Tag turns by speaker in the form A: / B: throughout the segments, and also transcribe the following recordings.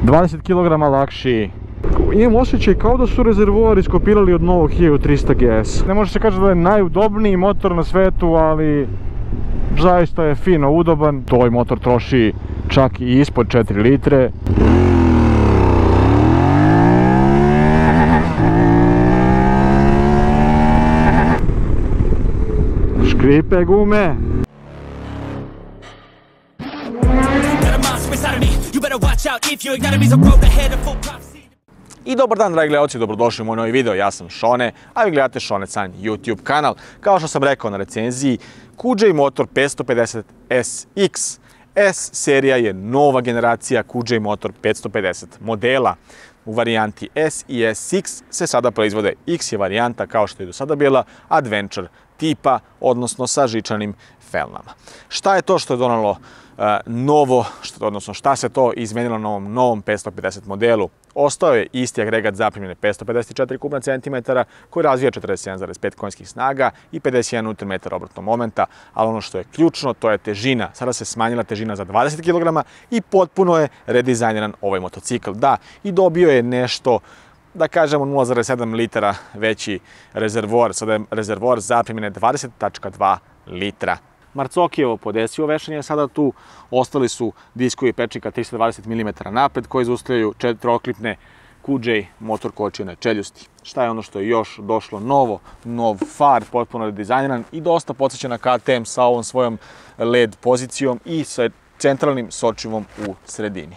A: 20 kg lakši. Imam osjećaj kao da su rezervoar iskopirali od novog 1300 GS. Ne može se kaži da je najudobniji motor na svetu, ali zaista je fino udoban. Ovaj motor troši čak i ispod 4 litre. Škripe gume. I dobar dan, dragi gledalci, dobrodošli u moj novi video. Ja sam Šone, a vi gledate Šone Can YouTube kanal. Kao što sam rekao na recenziji, QJ Motor 550 SX. S serija je nova generacija QJ Motor 550 modela. U varijanti S i SX se sada proizvode. X je varijanta, kao što je do sada bila, Adventure tipa, odnosno sa žičanim felnama. Šta je to što je donalo novo, odnosno šta se to izmenilo na ovom novom 550 modelu? Ostao je isti agregat zaprimljene 554 kubna centimetara koji razvija 41,5 konjskih snaga i 51 Nm obrtnog momenta, ali ono što je ključno, to je težina. Sada se smanjila težina za 20 kg i potpuno je redizajniran ovaj motocikl. Da, i dobio je nešto, da kažemo 0,7 litara veći rezervoar. Sada je rezervoar zaprimljene 20,2 litra. Marcokijevo podesio vešanje, sada tu ostali su diskovi pečnika 320 mm napred koji zaustavljaju četvrooklipne QJ motor kočijene čeljusti. Šta je ono što je još došlo novo? Nov far, potpuno redizajniran i dosta podsjeća na KTM sa ovom svojom LED pozicijom i sa centralnim sočivom u sredini.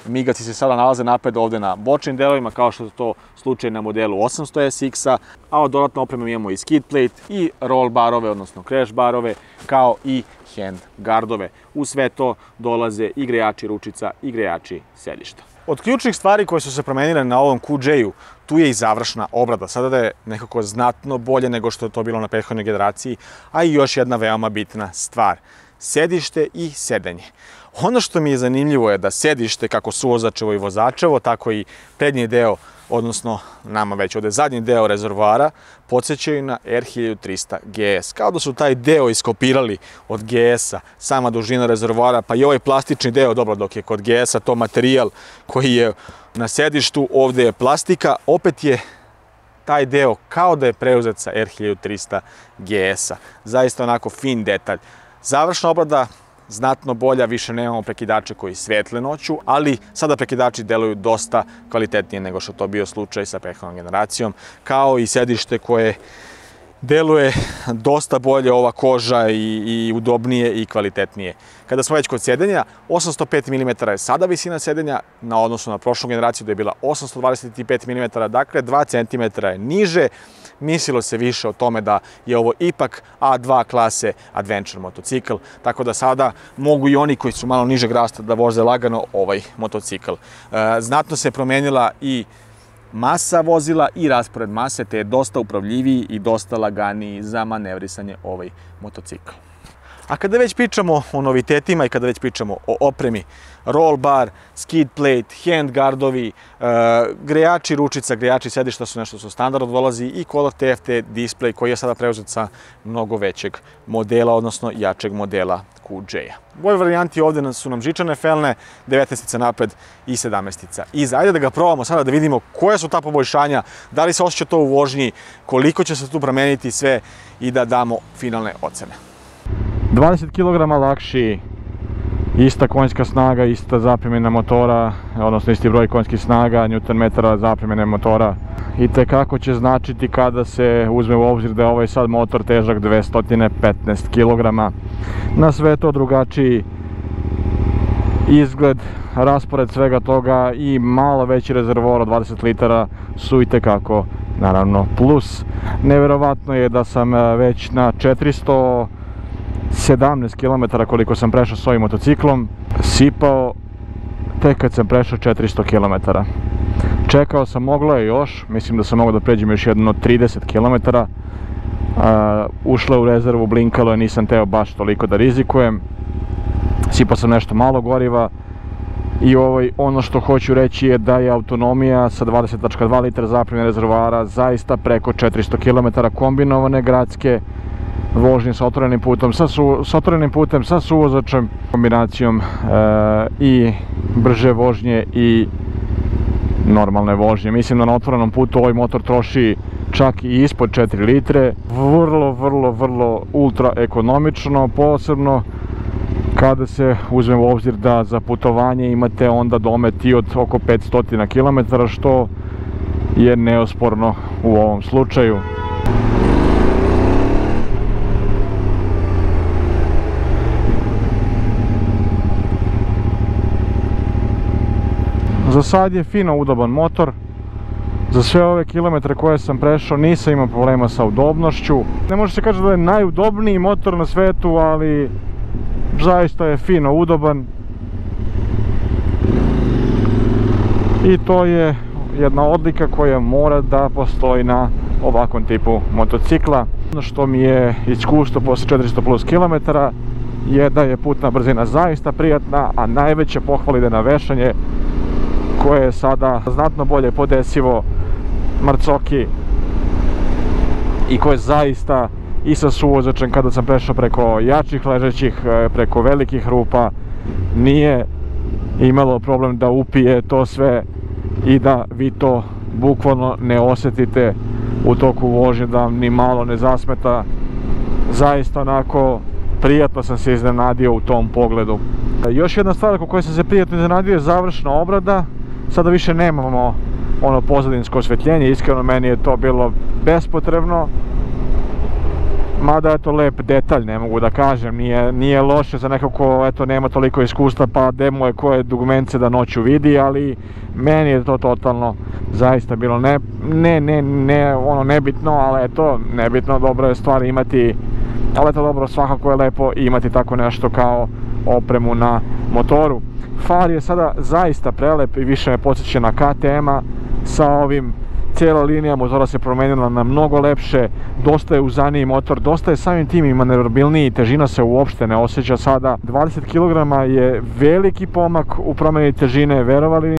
A: Migaci se sada nalaze napred ovde na bočnim delovima, kao što je to slučaj na modelu 800 SX-a, a od dodatne opreme imamo i skid plate i roll barove, odnosno crash barove, kao i hand guardove. U sve to dolaze i grejači ručica i grejači sedišta. Od ključnih stvari koje su se promenile na ovom QJ-u, tu je i završna obrada. Sada da je nekako znatno bolje nego što je to bilo na prethodnoj generaciji, a i još jedna veoma bitna stvar. Sedište i sedenje. Ono što mi je zanimljivo je da sedište, kako suvozačevo i vozačevo, tako i prednji deo, odnosno nama već ovde zadnji deo rezervoara, podsjećaju na R1300 GS. Kao da su taj deo iskopirali od GS-a, sama dužina rezervoara, pa i ovaj plastični deo, dobro, dok je kod GS-a to materijal koji je na sedištu, ovde je plastika, opet je taj deo kao da je preuzet sa R1300 GS-a. Zaista onako fin detalj. Završna obrada znatno bolja, više nemamo prekidače koji svetle noću, ali sada prekidači deluju dosta kvalitetnije nego što to bio slučaj sa prethodnom generacijom, kao i sedište koje deluje dosta bolje, ova koža i udobnije i kvalitetnije. Kada smo već kod sedenja, 805 mm je sada visina sedenja na odnosu na prošlu generaciju da je bila 825 mm, dakle 2 cm je niže. Mislilo se više o tome da je ovo ipak A2 klase Adventure motocikl, tako da sada mogu i oni koji su malo nižeg rasta da voze lagano ovaj motocikl. Znatno se promenila i masa vozila i raspored mase, te je dosta upravljiviji i dosta laganiji za manevrisanje ovaj motocikl. A kada već pričamo o novitetima i kada već pričamo o opremi, roll bar, skid plate, hand guardovi, grejači ručica, grejači sedišta su nešto što standardno dolazi i Color TFT display koji je sada preuzet sa mnogo većeg modela, odnosno jačeg modela QJ-a. U ovoj varijanti ovde su nam žičane felne, 19-ica napred i 17-ica iza. Ajde da ga probamo sada da vidimo koja su ta poboljšanja, da li se osjeća to u vožnji, koliko će se tu promeniti sve i da damo finalne ocene. 20 kg lakši, ista konjska snaga, ista zaprimljena motora, odnosno isti broj konjskih snaga, Nm zaprimljene motora. I tekako će značiti kada se uzme u obzir da je ovaj sad motor težak 215 kg. Na sve to drugačiji izgled, raspored svega toga i malo veći rezervoar od 20 litara su i tekako, naravno, plus. Neverovatno je da sam već na 417 km koliko sam prešao s ovim motociklom sipao tek kad sam prešao 400 km. Čekao sam, moglo je još, mislim da sam mogao da pređem još jedno 30 km. Ušla u rezervu, blinkalo je, nisam teo baš toliko da rizikujem. Sipao sam nešto malo goriva i ono što hoću reći je da je autonomija sa 20,2 litra zaprimljene rezervoara zaista preko 400 km kombinovane gradske vožnje sa otvorenim putem, sa suvozačem, kombinacijom i brže vožnje i normalne vožnje. Mislim da na otvorenom putu ovaj motor troši čak i ispod 4 litre. Vrlo ultra ekonomično, posebno kada se uzme u obzir da za putovanje imate onda domet i od oko 500 km, što je neosporno u ovom slučaju. Za sad je fino udoban motor. Za sve ove kilometre koje sam prešao nisam imao problema sa udobnošću. Ne može se kaži da je najudobniji motor na svetu, ali zaista je fino udoban. I to je jedna odlika koja mora da postoji na ovakvom tipu motocikla. Ono što mi je iskustvo posle 400 plus kilometara je da je putna brzina zaista prijatna, a najveće pohvale ide na vešanje, koje je sada znatno bolje podesivo Marcoki i koje zaista i sa suvozačem, kada sam prešao preko jačih ležećih, preko velikih rupa, nije imalo problem da upije to sve i da vi to bukvalno ne osjetite u toku vožnje, da vam ni malo ne zasmeta. Zaista onako prijatno sam se iznenadio u tom pogledu. Još jedna stvar oko koje sam se prijatno iznenadio je završna obrada. Sada više nemamo ono pozadinsko osvetljenje, iskreno meni je to bilo bespotrebno. Mada je to lep detalj, ne mogu da kažem, nije loše za nekog ko eto nema toliko iskustva pa demuje koje dugmence da noću vidi, ali meni je to totalno zaista bilo ono nebitno, ali eto, nebitno, dobro je stvar imati, ali eto dobro, svakako je lepo imati tako nešto kao opremu na motoru. Far je sada zaista prelep i više me podsjeća na KTM-a. Sa ovim cijela linija motora se promenila na mnogo lepše, dosta je uzaniji motor, dosta je samim tim i manevrabilniji, težina se uopšte ne osjeća sada. 20 kg je veliki pomak u promjeni težine, verovali.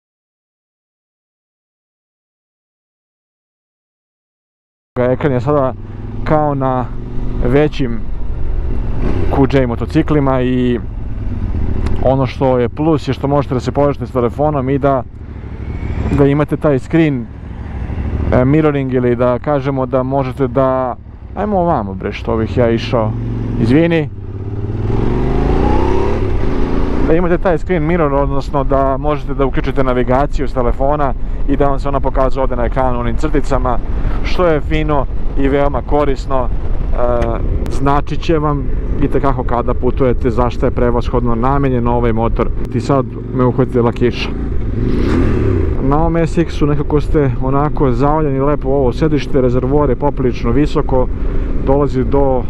A: Ekran je sada kao na većim QJ motociklima i ono što je plus je što možete da se povežete s telefonom i da imate taj screen mirroring, ili da kažemo da možete da... Ajmo ovamo bre, što bih ja išao, izvini. Da imate taj screen mirror, odnosno da možete da uključite navigaciju s telefona i da vam se ona pokazuje ovdje na ekranu onim crticama, što je fino i veoma korisno. Značit će vam itekako kada putujete zašto je prevashodno namenjen ovaj motor. Ti sad me uhvatila kiša. Na ovom SX-u nekako ste onako zavaljeni lepo ovo sedište, rezervoar je poprilično visoko, dolazi do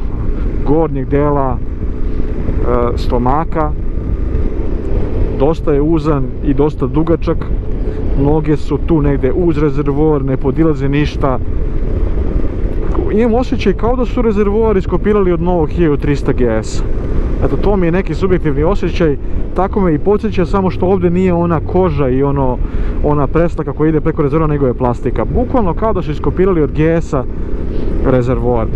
A: gornjeg dela stomaka, dosta je uzan i dosta dugačak, noge su tu negde uz rezervoar, ne podilaze ništa. Imam osjećaj kao da su rezervoar iskopirali od novog 1300 GS. Eto, to mi je neki subjektivni osjećaj, tako me i podsjeća, samo što ovdje nije ona koža i ona preslaka koja ide preko rezervoara, nego je plastika. Bukvalno kao da su iskopirali od GS-a rezervoar.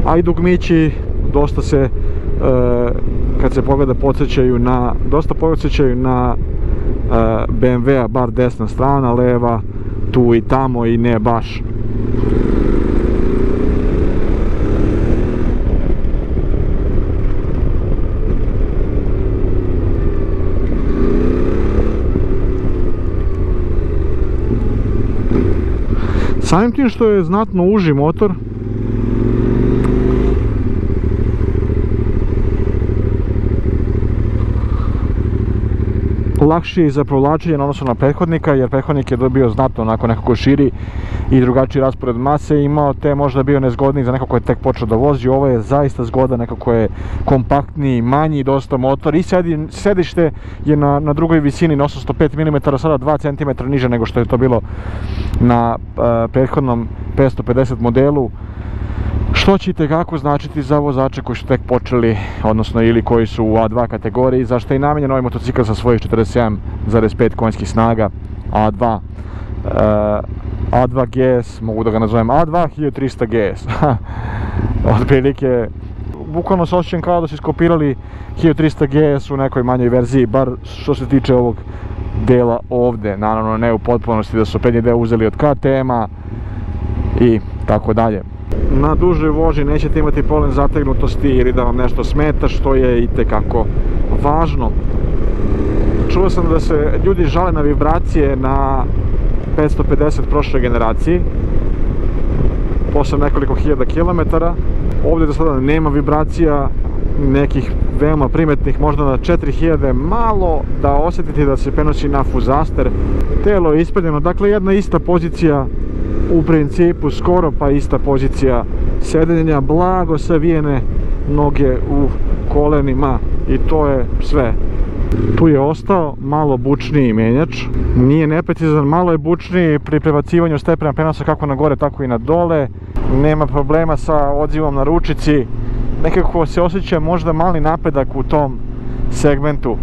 A: A i dugmići dosta se, kad se pogleda, podsjećaju na BMW-a, bar desna strana, leva, tu i tamo i ne baš. Samim tim što je znatno uži motor, lakši je za provlačenje na odnosu na prethodnika, jer prethodnik je dobio znatno onako nekako širi i drugačiji raspored mase imao, te možda bio nezgodniji za nekog ko je tek počeo da vozi. Ovo je zaista zgodan, nekako je kompaktniji, manji dosta motor i sedište je na drugoj visini, na 805 mm, sada 2 cm niže nego što je to bilo na prethodnom 550 modelu. Što će itekako značiti za vozače koji su tek počeli, odnosno ili koji su u A2 kategoriji, zašto je i namenjen ovaj motocikl sa svojih 47,5 konjskih snaga A2. A2 GS, mogu da ga nazovem A2 1300 GS. Otprilike, bukvalno se osjećam kao da su iskopirali 1300 GS u nekoj manjoj verziji, bar što se tiče ovog dela ovde. Naravno ne u potpunosti, da su prednji deo uzeli od KTM-a i tako dalje. Na dužoj vožnji nećete imati problem zategnutosti ili da vam nešto smeta, što je itekako važno. Čuo sam da se ljudi žale na vibracije na 550 prošle generacije posle nekoliko hiljada kilometara. Ovdje do sada nema vibracija nekih veoma primetnih, možda na 4000 malo da osjetite da se prenosi na fuzaster. Telo je ispeljeno, dakle jedna ista pozicija u principu, skoro pa ista pozicija sedenja, blago savijene noge u kolenima i to je sve. Tu je ostao malo bučniji menjač, nije neprecizan, malo je bučniji pri prebacivanju stepena prenosa kako na gore tako i na dole. Nema problema sa odzivom na ručici, nekako se osjeća možda mali napredak u tom segmentu.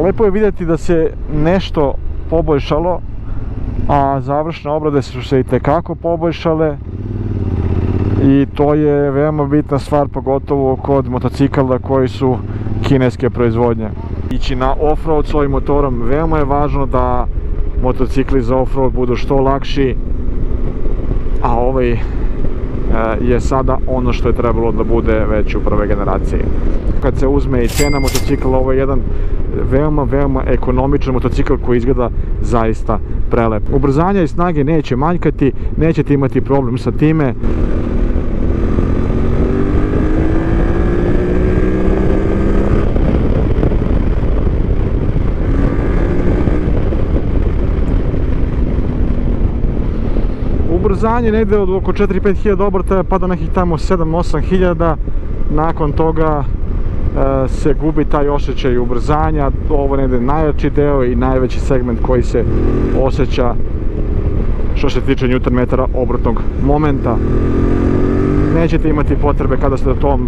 A: Lepo je vidjeti da se nešto poboljšalo, a završne obrade su se itekako poboljšale i to je veoma bitna stvar, pogotovo kod motocikala koji su kineske proizvodnje. Ići na off-road s ovim motorom, veoma je važno da motocikli za off-road budu što lakši, a ovaj je sada ono što je trebalo da bude već u prve generacije. Kad se uzme i cena motocikla, ovo je jedan veoma ekonomičan motocikl koji izgleda zaista prelep. Ubrzanja i snage neće manjkati, nećete imati problem sa time. Ubrzanje negde od oko 4-5 hiljada obrtaja pa do nekih tamo 7-8 hiljada. Nakon toga se gubi taj osjećaj ubrzanja. Ovo je negde najjači deo i najveći segment koji se osjeća što se tiče Newton metara obrtnog momenta. Nećete imati potrebe kada ste u tom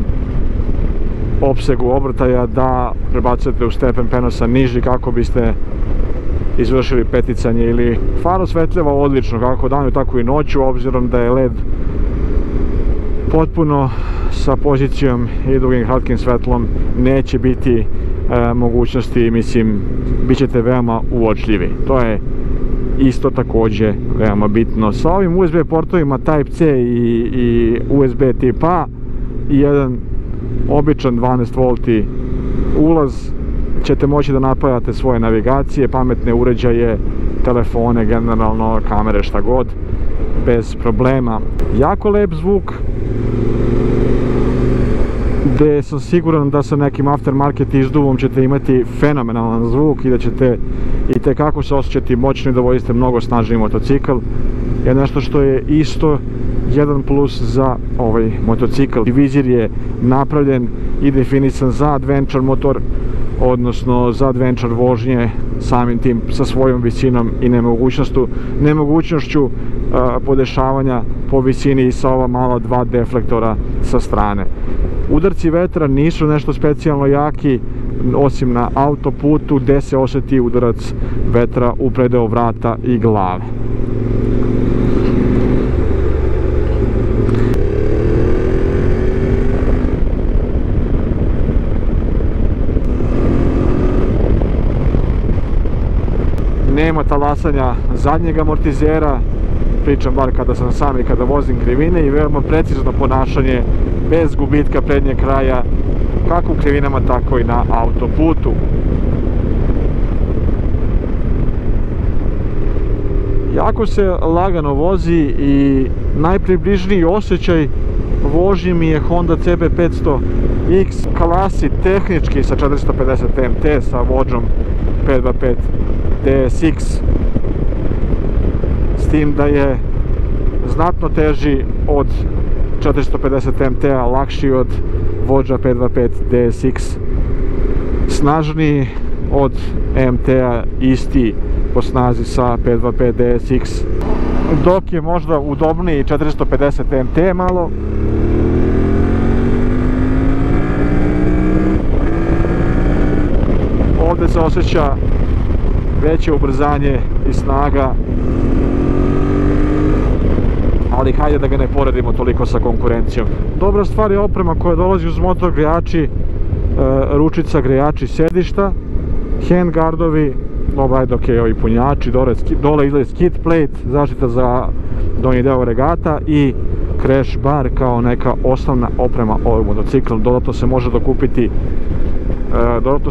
A: opsegu obrtaja da prebacujete u stepen prenosa niži kako biste izvršili peticanje ili far osvetljava odlično kako danju tako i noću, obzirom da je LED potpuno sa pozicijom i dugim kratkim svetlom neće biti mogućnosti, mislim, bit ćete veoma uočljivi. To je isto takođe veoma bitno. Sa ovim USB portovima Type-C i USB tip A i jedan običan 12V ulaz ćete moći da napajate svoje navigacije, pametne uređaje, telefone, generalno kamere, šta god, bez problema. Jako lep zvuk, gde sam siguran da sa nekim aftermarket izduvom ćete imati fenomenalan zvuk i da ćete itekako se osjećati moćni da vozite mnogo snažniji motocikl. Je nešto što je isto jedan plus za ovaj motocikl. Vizir je napravljen i definisan za adventure motor, odnosno za adventure vožnje, samim tim sa svojom visinom i nemogućnošću podešavanja po visini i sa ova mala dva deflektora sa strane. Udarci vetra nisu nešto specijalno jaki, osim na autoputu gde se osjeti udarac vetra u predeo vrata i glave. Nema talasanja zadnjeg amortizera, pričam bar kada sam sam i kada vozim krivine, i veoma precizno ponašanje bez gubitka prednjeg kraja kako u krivinama tako i na autoputu. Jako se lagano vozi i najpribližniji osjećaj vožnje mi je Honda CB500X klasi tehnički sa 450 MT sa vođom 525 DSX, s tim da je znatno teži od 450 MT-a, lakši od vođa 525 DSX, snažniji od MT-a, isti po snazi sa 525 DSX, dok je možda udobniji 450 MT malo. Ovdje se osjeća veće ubrzanje i snaga ali hajde da ga ne poredimo toliko sa konkurencijom. Dobra stvar je oprema koja dolazi uz motor, grejači, ručica, grejači sedišta, handguardovi, dobro, ajde, ok, ovi punjači, dole izgleda skid plate, zaštita za donji deo regata i crash bar kao neka osnovna oprema ovog motocikla. Dodatno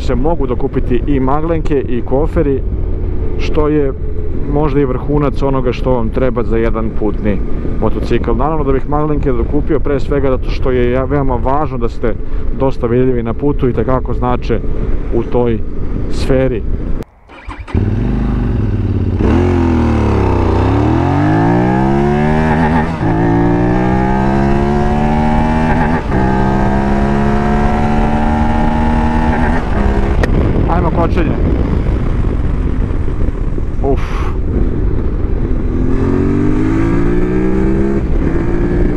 A: se mogu dokupiti i maglenke i koferi, što je možda i vrhunac onoga što vam treba za jedan putni motocikl. Naravno da bih maglenke dokupio pre svega zato što je veoma važno da ste dosta vidljivi na putu i tekako znače u toj sferi. Ajmo kočenje.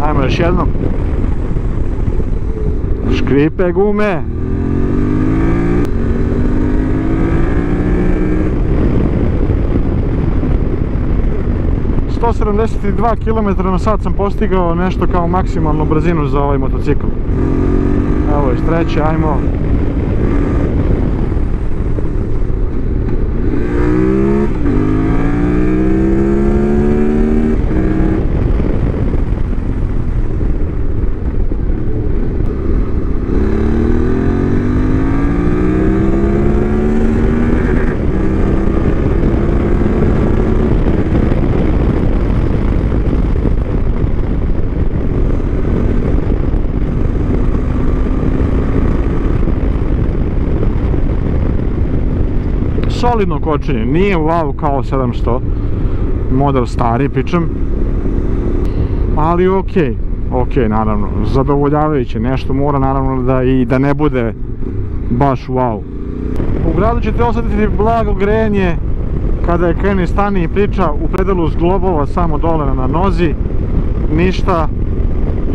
A: Ajmo još jednom. Škripe gume. ...172 km/h sam postigao nešto kao maksimalnu brzinu za ovaj motocikl. Evo iz treće, ajmo. Solidno kočenje, nije wow kao 700 model stari pričam, ali ok, naravno, zadovoljavajuće, nešto mora naravno da ne bude baš wow. U gradu ćete osetiti blago grenje kada je krene stani i priča u predelu zglobova samo dole na nozi, ništa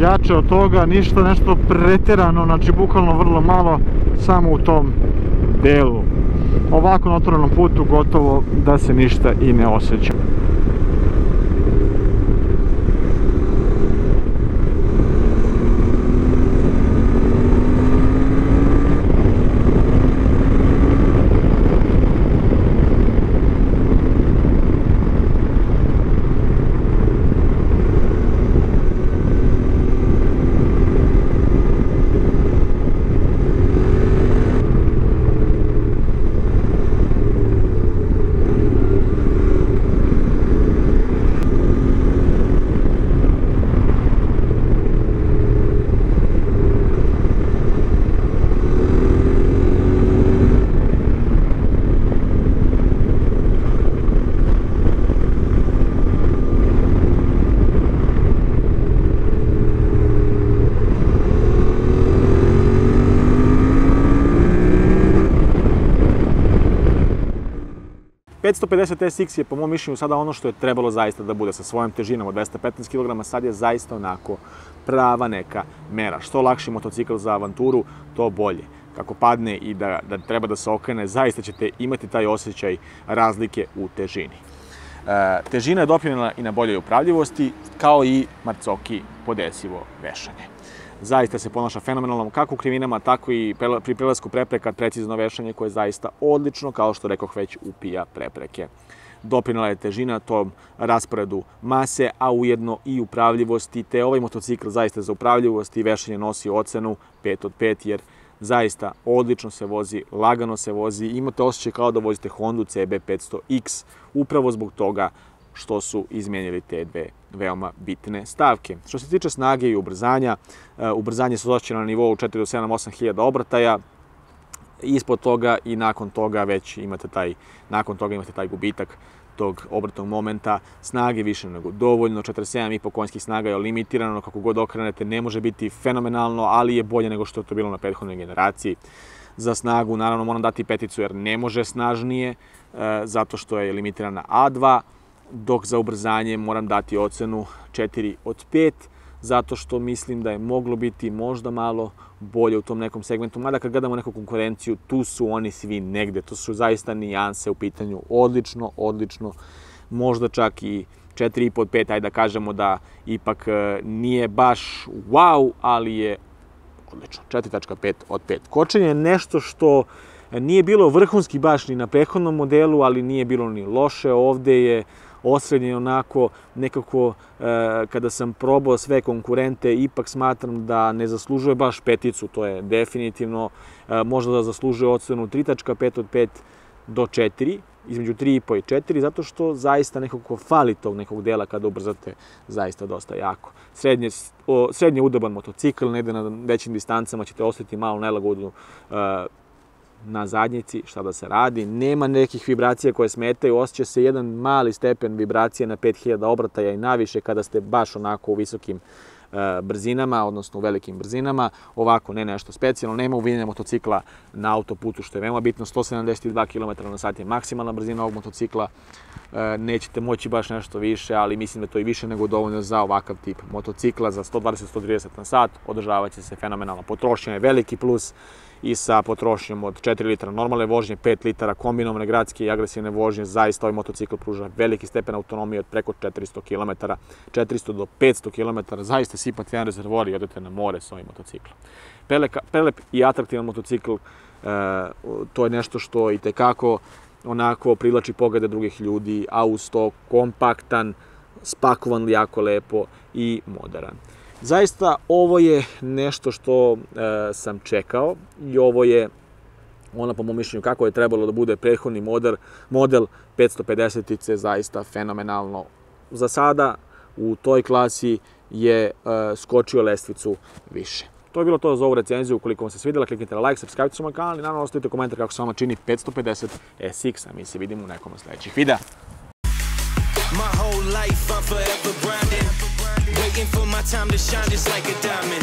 A: jače od toga, ništa nešto preterano, znači bukvalno vrlo malo, samo u tom delu. Ovako na otvorenom putu gotovo da se ništa i ne osjeća. ...550SX je po mom mišljenju sada ono što je trebalo zaista da bude sa svojom težinom od 215 kg, sad je zaista onako prava neka mera. Što lakši motocikl za avanturu, to bolje. Kako padne i da treba da se okrene, zaista ćete imati taj osjećaj razlike u težini. Težina je doprinela i na boljoj upravljivosti, kao i Marzocchi podesivo vešanje. Zaista se ponaša fenomenalno kako u krivinama, tako i pri prelasku prepreka, precizno vešanje koje je zaista odlično, kao što rekoh već, upija prepreke. Doprinela je težina tom rasporedu mase, a ujedno i upravljivosti, te ovaj motocikl zaista za upravljivost i vešanje nosi ocenu 5 od 5, jer zaista odlično se vozi, lagano se vozi, imate osjećaj kao da vozite Hondu CB500X, upravo zbog toga što su izmijenili te dve veoma bitne stavke. Što se tiče snage i ubrzanja, ubrzanje se osjeća na nivou 4 do 7-8 hiljada obrtaja, ispod toga i nakon toga već imate taj gubitak tog obrtnog momenta, snage više nego dovoljno, 47,5 konjskih snaga je limitirano, kako god okrenete, ne može biti fenomenalno, ali je bolje nego što je to bilo na prethodnoj generaciji. Za snagu, naravno, moram dati peticu jer ne može snažnije, zato što je limitirana A2, dok za ubrzanje moram dati ocenu 4 od 5, zato što mislim da je moglo biti možda malo bolje u tom nekom segmentu. Mada kad gledamo neku konkurenciju, tu su oni svi negde, to su zaista nijanse u pitanju. Odlično, možda čak i 4,5 od 5, ajde da kažemo da ipak nije baš wow, ali je odlično. 4,5 od 5. Kočenje je nešto što nije bilo vrhunski baš ni na prethodnom modelu, ali nije bilo ni loše. Ovde je osrednje onako nekako, kada sam probao sve konkurente, ipak smatram da ne zaslužuje baš peticu, to je definitivno, možda da zaslužuje ocenu 3,5 od 5 do 4, između 3,5 i 4, zato što zaista nekako fali tog nekog dela kada ubrzate zaista dosta jako. Srednje udoban motocikl, negde na većim distancama ćete osjetiti malo nelagodnu na zadnjici, šta da se radi. Nema nekih vibracija koje smetaju, osjeća se jedan mali stepen vibracije na 5000 obrtaja i naviše kada ste baš onako u visokim brzinama, odnosno u velikim brzinama. Ovako, ne nešto specijalno, nema uvinjenja motocikla na autoputu, što je veoma bitno. 172 km/h je maksimalna brzina ovog motocikla. Nećete moći baš nešto više, ali mislim da to je više nego dovoljno za ovakav tip motocikla. Za 120-130 na sat održavat će se fenomenalno. Potrošnja je veliki plus i sa potrošnjom od 4 litra normalne vožnje, 5 litara kombinovane gradske i agresivne vožnje, zaista ovaj motocikl pruža veliki stepen autonomije od preko 400 km, 400 do 500 km, zaista sipate jedan rezervoar i odete na more sa ovim motociklom. Prelep i atraktivan motocikl, to je nešto što i tekako onako privlači poglede drugih ljudi, a uz to kompaktan, spakovan jako lepo i modern. Zaista ovo je nešto što sam čekao i ovo je ono po mom mišljenju kako je trebalo da bude prethodni model 550-ice, zaista fenomenalno. Za sada u toj klasi je skočio lestvicu više. To je bilo to za ovu recenziju. Ukoliko vam se svidjela, kliknite na like, subscribe se moj kanal i naravno ostavite komentar kako se vama čini 550 SX, a mi se vidimo u nekom od sljedećih videa. Waiting for my time to shine just like a diamond.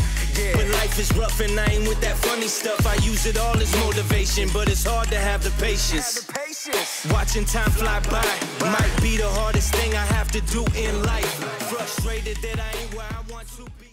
A: When life is rough and I ain't with that funny stuff, I use it all as motivation, but it's hard to have the patience. Watching time fly by might be the hardest thing I have to do in life. Frustrated that I ain't where I want to be.